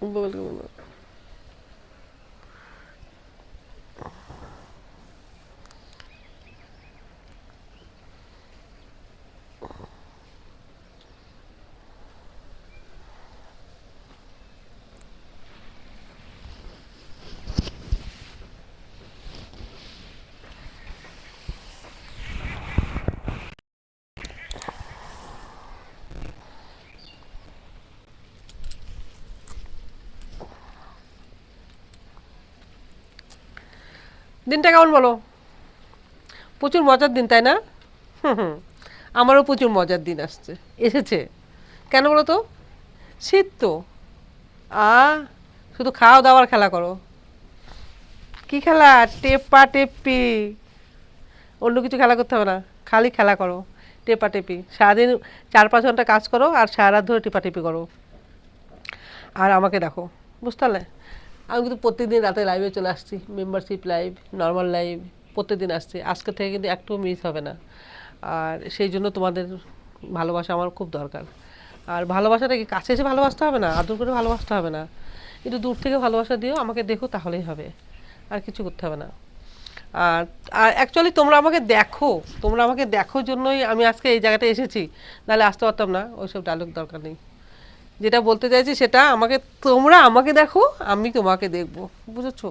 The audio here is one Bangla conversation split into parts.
বলবো। দিনটা কেমন বলো? প্রচুর মজার দিন, তাই না? হুম হুম। আমারও প্রচুর মজার দিন এসেছে। কেন বলো তো? শীত তো। আ শুধু খাও দাওয়ার খেলা করো। কি খেলা? টেপা টেপি। অন্য কিছু খেলা করতে হবে না, খালি খেলা করো। টেপা টেপি সারাদিন 4-5 ঘন্টা কাজ করো আর সারা রাত ধরে টেপাটেপি করো। আর আমাকে দেখো, বুঝতে পারলে? আমি কিন্তু প্রত্যেকদিন রাতে লাইভে চলে আসছি, মেম্বারশিপ লাইভ, নর্মাল লাইভ, প্রত্যেকদিন আসছি। আজকে থেকে কিন্তু একটু মিস হবে না। আর সেই জন্য তোমাদের ভালোবাসা আমার খুব দরকার। আর ভালোবাসাটা কি কাছে এসে ভালোবাসতে হবে না, আদর করে ভালোবাসতে হবে না, একটু দূর থেকে ভালোবাসা দিও, আমাকে দেখো, তাহলেই হবে। আর কিছু করতে হবে না। আর আর অ্যাকচুয়ালি তোমরা আমাকে দেখো জন্যই আমি আজকে এই জায়গাটায় এসেছি, নাহলে আসতে পারতাম না। ওইসব ডায়লগ দরকার নেই। যেটা বলতে চাইছি সেটা, তোমরা আমাকে দেখো, আমি তোমাকে দেখবো। বুঝেছো?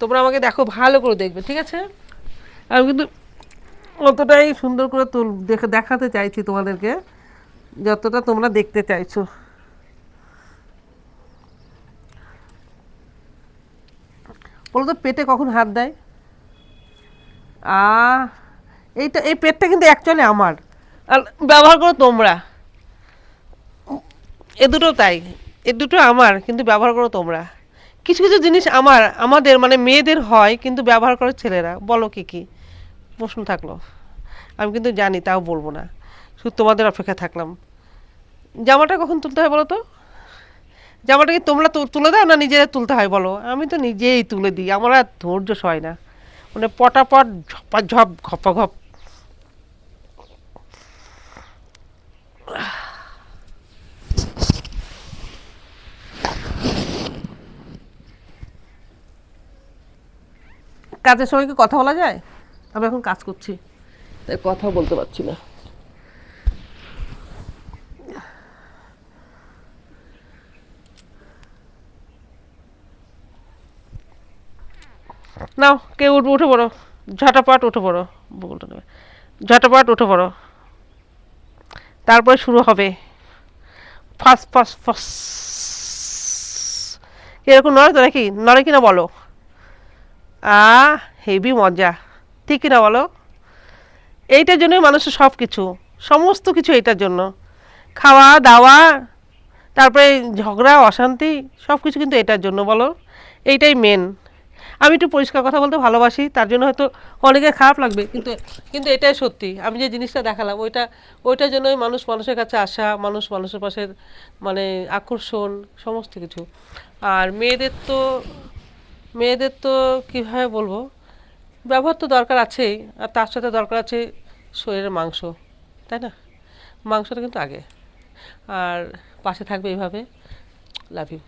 তোমরা আমাকে দেখো, ভালো করে দেখবে, ঠিক আছে? আমি কিন্তু অতটাই সুন্দর করে দেখাতে চাইছি তোমাদেরকে, যতটা তোমরা দেখতে চাইছো। বলো তো, পেটে কখন হাত দেয়? আ এই পেটটা কিন্তু অ্যাকচুয়ালি আমার, আর ব্যবহার করো তোমরা। এ দুটো তাই, এ দুটো আমার, কিন্তু ব্যবহার করো তোমরা। কিছু কিছু জিনিস আমাদের মানে মেয়েদের হয়, কিন্তু ব্যবহার করে ছেলেরা। বলো কি কি প্রশ্ন থাকলো? আমি কিন্তু জানি, তাও বলবো না। শুধু তোমাদের অপেক্ষা থাকলাম। জামাটা কখন তুলতে হয় বলো তো? জামাটা কি তোমরা তুলে দাও না নিজেরা তুলতে হয় বলো? আমি তো নিজেই তুলে দিই, আমার আর ধৈর্য সয় না। মানে পটাপট ঝপাঝপ ঘপাঘপ। কাজের সময় কি কথা বলা যায়? আমি এখন কাজ করছি, তাই কথা বলতে পারছি না। নাও, কেউ উঠবে, উঠে পড়ো। ঝটাপট উঠে পড়ো। বলতে নেবে, ঝটাপট উঠে পড়ো। তারপরে শুরু হবে ফাস ফাস ফাস। এরকম নড়ে তো নাকি? নড়ে কিনা বলো? আ হেভি মজা, ঠিক কিনা বলো? এইটার জন্যই মানুষের সব কিছু, সমস্ত কিছু এইটার জন্য। খাওয়া দাওয়া, তারপরে ঝগড়া অশান্তি, সব কিছু কিন্তু এটার জন্য, বলো? এইটাই মেন। আমি একটু পরিষ্কার কথা বলতে ভালোবাসি, তার জন্য হয়তো অনেকের খারাপ লাগবে, কিন্তু কিন্তু এটাই সত্যি। আমি যে জিনিসটা দেখালাম, ওইটার জন্যই মানুষ মানুষের কাছে আসা, মানুষ মানুষের পাশে, মানে আকর্ষণ, সমস্ত কিছু। আর মেয়েদের তো কীভাবে বলবো, ব্যবহার তো দরকার আছেই, আর তার সাথে দরকার আছে শরীরের মাংস, তাই না? মাংসটা কিন্তু আগে। আর পাশে থাকবে এইভাবে। Love you.